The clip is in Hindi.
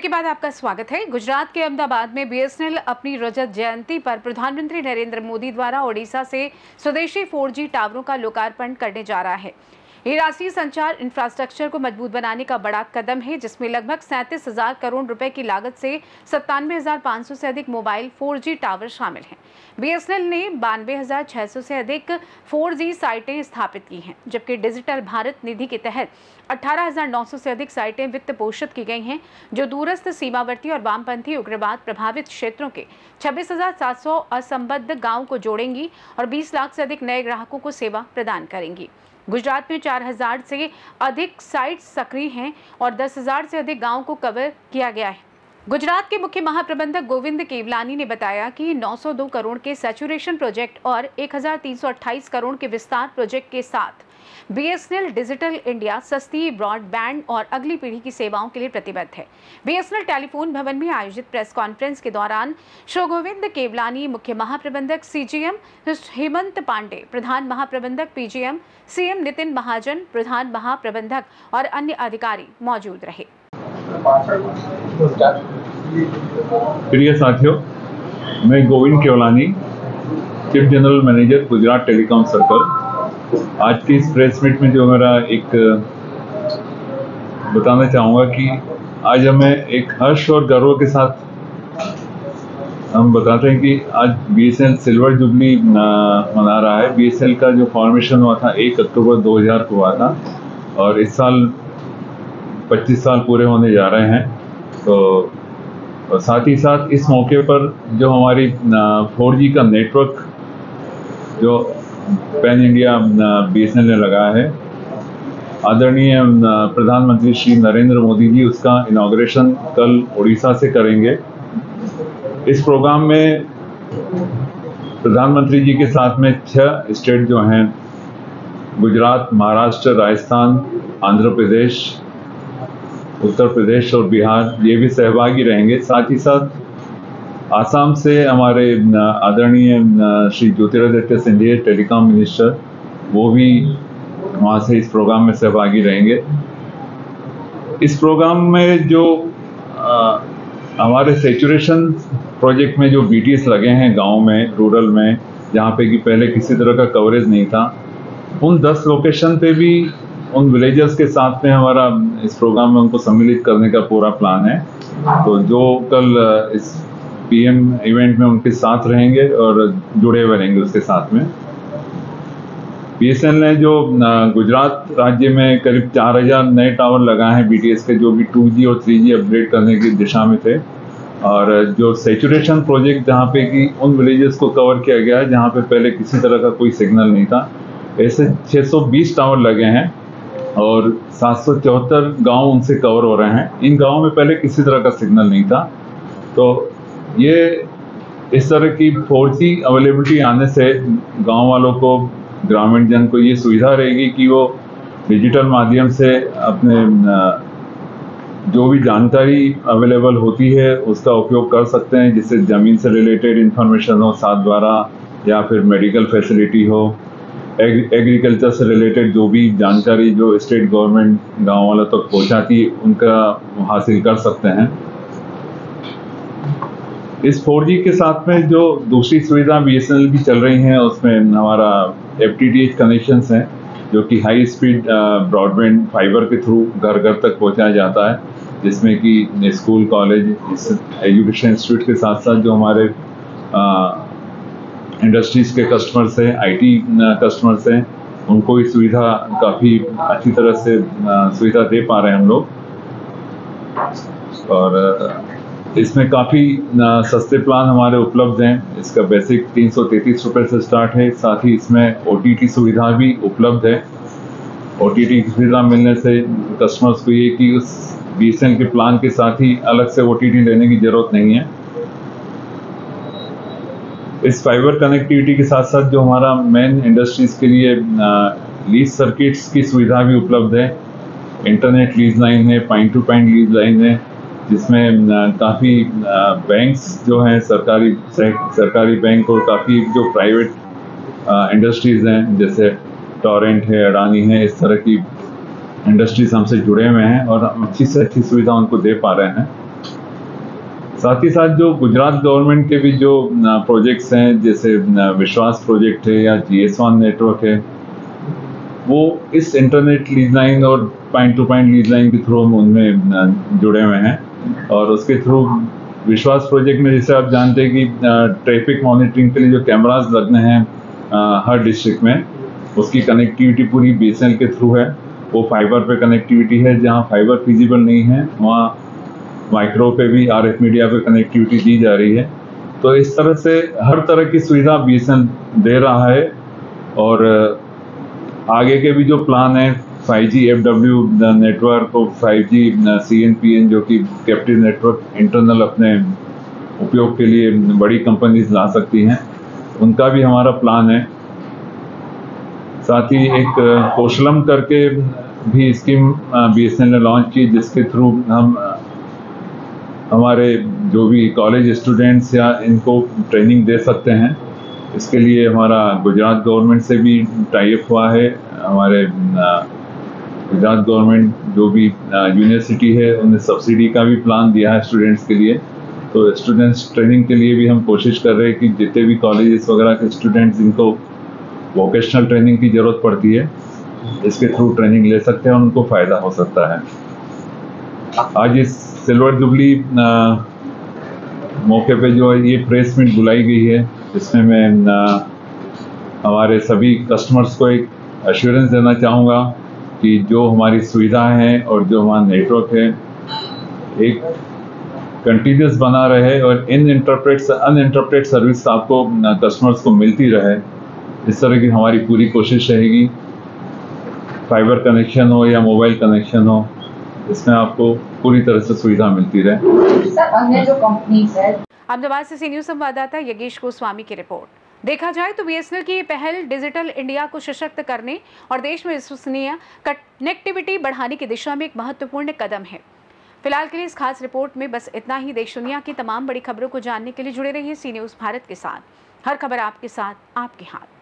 के बाद आपका स्वागत है। गुजरात के अहमदाबाद में बीएसएनएल अपनी रजत जयंती पर प्रधानमंत्री नरेंद्र मोदी द्वारा ओडिशा से स्वदेशी 4G टावरों का लोकार्पण करने जा रहा है। ये राष्ट्रीय संचार इंफ्रास्ट्रक्चर को मजबूत बनाने का बड़ा कदम है, जिसमें लगभग 37,000 करोड़ रुपए की लागत से 97,500 से अधिक मोबाइल 4G टावर शामिल हैं। बीएसएनएल ने 92,600 से अधिक 4G साइटें स्थापित की हैं, जबकि डिजिटल भारत निधि के तहत 18,900 से अधिक साइटें वित्त पोषित की गई हैं, जो दूरस्थ, सीमावर्ती और वामपंथी उग्रवाद प्रभावित क्षेत्रों के 26,700 असंबद्ध गांवों को जोड़ेंगी और 20 लाख से अधिक नए ग्राहकों को सेवा प्रदान करेंगी। गुजरात में 4,000 से अधिक साइट्स सक्रिय हैं और 10,000 से अधिक गांवों को कवर किया गया है। गुजरात के मुख्य महाप्रबंधक गोविंद केवलानी ने बताया कि 902 करोड़ के सैचुरेशन प्रोजेक्ट और 1,328 करोड़ के विस्तार प्रोजेक्ट के साथ बीएसएनएल डिजिटल इंडिया सस्ती ब्रॉडबैंड और अगली पीढ़ी की सेवाओं के लिए प्रतिबद्ध है। बीएसएनएल टेलीफोन भवन में आयोजित प्रेस कॉन्फ्रेंस के दौरान श्री गोविंद केवलानी, मुख्य महाप्रबंधक सीजीएम हेमंत पांडे, प्रधान महाप्रबंधक पीजीएम, सीएम नितिन महाजन, प्रधान महाप्रबंधक और अन्य अधिकारी मौजूद रहे। प्रिय साथियों, मैं Govind Kewalani, chief general manager Gujarat telecom circle. आज की इस प्रेस मीट में जो मेरा एक बताना चाहूँगा कि आज हमें एक हर्ष और गर्व के साथ हम बताते हैं कि आज बीएसएनएल सिल्वर जुबली मना रहा है। बीएसएनएल का जो फॉर्मेशन हुआ था 1 अक्टूबर 2000 को हुआ था और इस साल 25 साल पूरे होने जा रहे हैं। तो और साथ ही साथ इस मौके पर जो हमारी 4G का नेटवर्क जो पैन इंडिया बीएसएनएल ने लगाया है, आदरणीय प्रधानमंत्री श्री नरेंद्र मोदी जी उसका इनॉग्रेशन कल उड़ीसा से करेंगे। इस प्रोग्राम में प्रधानमंत्री जी के साथ में 6 स्टेट जो हैं, गुजरात, महाराष्ट्र, राजस्थान, आंध्र प्रदेश, उत्तर प्रदेश और बिहार, ये भी सहभागी रहेंगे। साथ ही साथ आसाम से हमारे आदरणीय श्री ज्योतिरादित्य सिंधिया टेलीकॉम मिनिस्टर, वो भी वहाँ से इस प्रोग्राम में सहभागी रहेंगे। इस प्रोग्राम में जो हमारे सैचुरेशन प्रोजेक्ट में जो बीटीएस लगे हैं गांव में, रूरल में, जहाँ पे कि पहले किसी तरह का कवरेज नहीं था, उन 10 लोकेशन पे भी उन विलेजर्स के साथ में हमारा इस प्रोग्राम में उनको सम्मिलित करने का पूरा प्लान है। तो जो कल इस पीएम इवेंट में उनके साथ रहेंगे और जुड़े हुए रहेंगे उसके साथ में। बीएसएनएल ने जो गुजरात राज्य में करीब 4,000 नए टावर लगाए हैं बीटीएस के, जो भी 2G और 3G अपग्रेड करने की दिशा में थे। और जो सैचुरेशन प्रोजेक्ट जहाँ पे कि उन विलेजेस को कवर किया गया है जहाँ पे पहले किसी तरह का कोई सिग्नल नहीं था, ऐसे 620 टावर लगे हैं और 774 गांव उनसे कवर हो रहे हैं। इन गांवों में पहले किसी तरह का सिग्नल नहीं था। तो ये इस तरह की 4G अवेलेबिलिटी आने से गांव वालों को, ग्रामीण जन को ये सुविधा रहेगी कि वो डिजिटल माध्यम से अपने जो भी जानकारी अवेलेबल होती है उसका उपयोग कर सकते हैं, जिससे ज़मीन से रिलेटेड इंफॉर्मेशन हो, 7/12 या फिर मेडिकल फैसिलिटी हो, एग्रीकल्चर से रिलेटेड जो भी जानकारी जो स्टेट गवर्नमेंट गाँव वालों तक पहुँचाती है उनका हासिल कर सकते हैं। इस 4G के साथ में जो दूसरी सुविधा बीएसएनएल की चल रही हैं, उसमें हमारा FTTH कनेक्शंस हैं, जो कि हाई स्पीड ब्रॉडबैंड फाइबर के थ्रू घर घर तक पहुंचाया जाता है, जिसमें कि स्कूल, कॉलेज, एजुकेशन इंस्टीट्यूट के साथ साथ जो हमारे इंडस्ट्रीज के कस्टमर्स हैं, IT कस्टमर्स हैं, उनको ये सुविधा काफ़ी अच्छी तरह से सुविधा दे पा रहे हैं हम लोग। और इसमें काफ़ी सस्ते प्लान हमारे उपलब्ध हैं। इसका बेसिक 333 रुपये से स्टार्ट है। साथ ही इसमें OTT सुविधा भी उपलब्ध है। OTT की सुविधा मिलने से कस्टमर्स को ये कि उस बीएसएनएल के प्लान के साथ ही अलग से OTT लेने की ज़रूरत नहीं है। इस फाइबर कनेक्टिविटी के साथ साथ जो हमारा मेन इंडस्ट्रीज़ के लिए लीज सर्किट्स की सुविधा भी उपलब्ध है। इंटरनेट लीज लाइन है, point two point lease line है, जिसमें काफ़ी बैंक्स जो हैं, सरकारी बैंक और काफ़ी जो प्राइवेट इंडस्ट्रीज़ हैं, जैसे टोरेंट है, अडानी है, इस तरह की इंडस्ट्रीज हमसे जुड़े हुए हैं और हम अच्छी से अच्छी सुविधा उनको दे पा रहे हैं। साथ ही साथ जो गुजरात गवर्नमेंट के भी जो प्रोजेक्ट्स हैं, जैसे विश्वास प्रोजेक्ट है या GS1 नेटवर्क है, वो इस इंटरनेट लीज लाइन और point two point lease line के थ्रू हम उनमें जुड़े हुए हैं। और उसके थ्रू विश्वास प्रोजेक्ट में जैसे आप जानते हैं कि ट्रैफिक मॉनिटरिंग के लिए जो कैमरास लगने हैं हर डिस्ट्रिक्ट में, उसकी कनेक्टिविटी पूरी BSNL के थ्रू है। वो फाइबर पे कनेक्टिविटी है, जहाँ फाइबर फिजिबल नहीं है वहाँ माइक्रो पे भी RF मीडिया पे कनेक्टिविटी दी जा रही है। तो इस तरह से हर तरह की सुविधा BSNL दे रहा है। और आगे के भी जो प्लान है 5G FW नेटवर्क और 5G CNPN जो कि कैप्टिव नेटवर्क इंटरनल अपने उपयोग के लिए बड़ी कंपनीज ला सकती हैं, उनका भी हमारा प्लान है। साथ ही एक कौशलम करके भी स्कीम BSNL ने लॉन्च की, जिसके थ्रू हम हमारे जो भी कॉलेज स्टूडेंट्स या इनको ट्रेनिंग दे सकते हैं। इसके लिए हमारा गुजरात गवर्नमेंट से भी टाई अप हुआ है। हमारे गुजरात गवर्नमेंट जो भी यूनिवर्सिटी है उन्हें सब्सिडी का भी प्लान दिया है स्टूडेंट्स के लिए। तो स्टूडेंट्स ट्रेनिंग के लिए भी हम कोशिश कर रहे हैं कि जितने भी कॉलेजेस वगैरह के स्टूडेंट्स जिनको वोकेशनल ट्रेनिंग की ज़रूरत पड़ती है, इसके थ्रू ट्रेनिंग ले सकते हैं और उनको फ़ायदा हो सकता है। आज इस सिल्वर जुबली मौके पे जो ये प्रेस मीट बुलाई गई है, इसमें मैं हमारे सभी कस्टमर्स को एक एश्योरेंस देना चाहूँगा कि जो हमारी सुविधाएं हैं और जो हमारा नेटवर्क है एक कंटिन्यूस बना रहे और अनइंटरप्टेड सर्विस आपको कस्टमर्स को मिलती रहे। इस तरह की हमारी पूरी कोशिश रहेगी। फाइबर कनेक्शन हो या मोबाइल कनेक्शन हो, इसमें आपको पूरी तरह से सुविधा मिलती रहे। सर, अन्य जो कंपनीज है। अहमदाबाद से न्यूज़ संवाददाता योगेश गोस्वामी की रिपोर्ट। देखा जाए तो BSNL की ये पहल डिजिटल इंडिया को सशक्त करने और देश में विश्वसनीय कनेक्टिविटी बढ़ाने की दिशा में एक महत्वपूर्ण कदम है। फिलहाल के लिए इस खास रिपोर्ट में बस इतना ही। देश दुनिया की तमाम बड़ी खबरों को जानने के लिए जुड़े रहिए C न्यूज़ भारत के साथ। हर खबर आपके साथ, आपके हाथ।